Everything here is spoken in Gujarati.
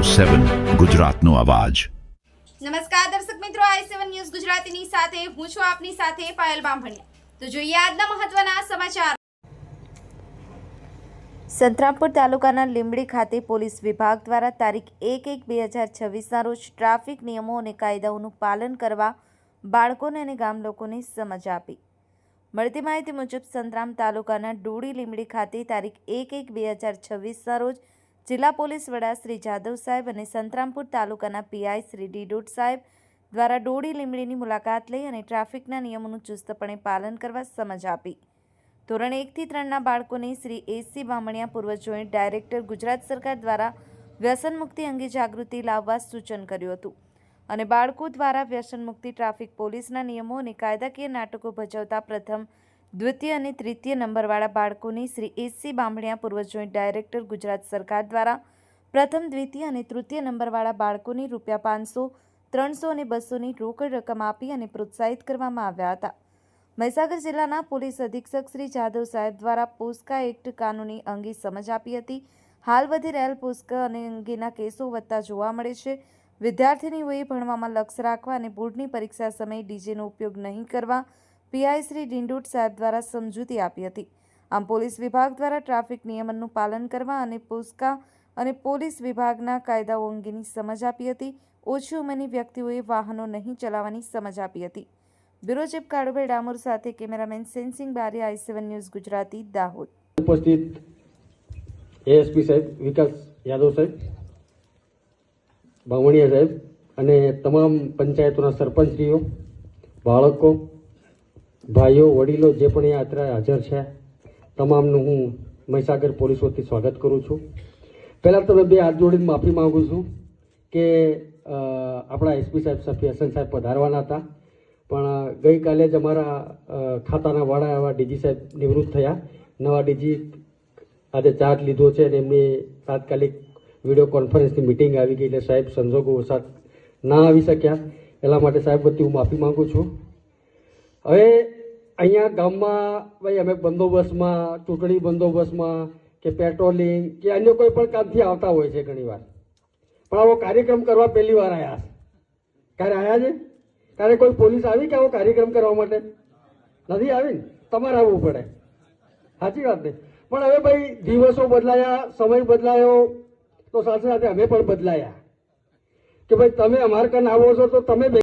7 ગુજરાતનો અવાજ। નમસ્કાર દર્શક મિત્રો, i7 ન્યૂઝ ગુજરાતીની સાથે હું છું આપની સાથે પાયલ બામભણિયા। તો જોઈએ આજના મહત્વના સમાચાર। સંતરામપુર તાલુકાના લીંબડી ખાતે પોલીસ વિભાગ દ્વારા તારીખ 1/1/2026ના રોજ ટ્રાફિક નિયમો અને કાયદાઓનું પાલન કરવા બાળકોને અને ગામ લોકોને સમજ આપી। મળતી માહિતી મુજબ સંતરામ તાલુકાના ડોડી લીંબડી ખાતે તારીખ 1/1/2026ના રોજ જિલ્લા પોલીસ વડા શ્રી જાદવ સાહેબ અને સંતરામપુર તાલુકાના પીઆઈ શ્રી ડીડોટ સાહેબ દ્વારા ડોડી લીંબડીની મુલાકાત લઈ અને ટ્રાફિકના નિયમોનું ચુસ્તપણે પાલન કરવા સમજ આપી। ધોરણ 1 થી 3ના બાળકોને શ્રી એસસી બામણિયા પૂર્વ જોઈન્ટ ડાયરેક્ટર ગુજરાત સરકાર દ્વારા વ્યસન મુક્તિ અંગે જાગૃતિ લાવવા સૂચન કર્યું હતું અને બાળકો દ્વારા વ્યસન મુક્તિ ટ્રાફિક પોલીસના નિયમો અને કાયદાકીય નાટકો ભજવતા પ્રથમ, દ્વિતીય અને તૃતીય નંબરવાળા બાળકોને શ્રી એસસી બામણિયા પૂર્વ જોઈન્ટ ડાયરેક્ટર ગુજરાત સરકાર દ્વારા પ્રથમ, દ્વિતીય અને તૃતીય નંબરવાળા બાળકોને ₹500, 300 અને 200ની રોકડ રકમ આપી અને પ્રોત્સાહિત કરવામાં આવ્યા હતા। મહીસાગર જિલ્લાના પોલીસ અધિક્ષક શ્રી જાદવ સાહેબ દ્વારા પોસ્કા એક્ટ કાનૂની અંગે સમજ આપી હતી। હાલ વધી રહેલ પોસ્કા અંગેના કેસો વધતા જોવા મળે છે। વિદ્યાર્થીનીઓએ ભણવામાં લક્ષ્ય રાખવા અને બોર્ડની પરીક્ષા સમયે ડીજેનો ઉપયોગ નહીં કરવા પીઆઈ શ્રી ડીડોટ સાહેબ દ્વારા સમજૂતી આપી હતી। આમ પોલીસ વિભાગ દ્વારા ટ્રાફિક નિયમનનું પાલન કરવા અને પોસ્કા અને પોલીસ વિભાગના કાયદાઓ અંગેની સમજ આપી હતી। ઓછી ઉંમરની વ્યક્તિઓએ વાહનો નહીં ચલાવવાની સમજ આપી હતી। બ્યુરો ચીફ કાળુભાઈ ડામોર સાથે cameraman sensing Bariya, i7 news Gujarati, Dahod. ઉપસ્થિત એએસપી સાહેબ વિકાસ યાદવ સાહેબ, બામણિયા સાહેબ અને તમામ પંચાયતોના સરપંચશ્રીઓ, બાળકો, ભાઈઓ, વડીલો જે પણ અહીંયા અત્યારે હાજર છે તમામનું હું મહીસાગર પોલીસ વતી સ્વાગત કરું છું। પહેલાં તો મેં બે હાથ જોડીને માફી માગું છું કે આપણા એસપી સાહેબ ફેશન સાહેબ પધારવાના હતા, પણ ગઈકાલે જ અમારા ખાતાના વાળા એવા ડીજી સાહેબ નિવૃત્ત થયા। નવા ડીજી આજે ચાર્જ લીધો છે અને એમની તાત્કાલિક વિડીયો કોન્ફરન્સની મિટિંગ આવી ગઈ એટલે સાહેબ સંજોગો વસાત ના આવી શક્યા, એટલા માટે સાહેબ વતી હું માફી માગું છું। હવે અહીંયા ગામમાં ભાઈ અમે બંદોબસ્તમાં, ચૂંટણી બંદોબસ્તમાં કે પેટ્રોલિંગ કે અન્ય કોઈ પણ કામથી આવતા હોય છે ઘણીવાર, પણ આવો કાર્યક્રમ કરવા પહેલી વાર આવ્યા। ક્યારે આવ્યા છે? ત્યારે કોઈ પોલીસ આવી કે આવો કાર્યક્રમ કરવા માટે? નથી આવી ને? તમારે આવવું પડે, સાચી વાત ને? પણ હવે ભાઈ દિવસો બદલાયા, સમય બદલાયો તો સાથે સાથે અમે પણ બદલાયા કે ભાઈ તમે અમારે કાન આવો છો તો તમે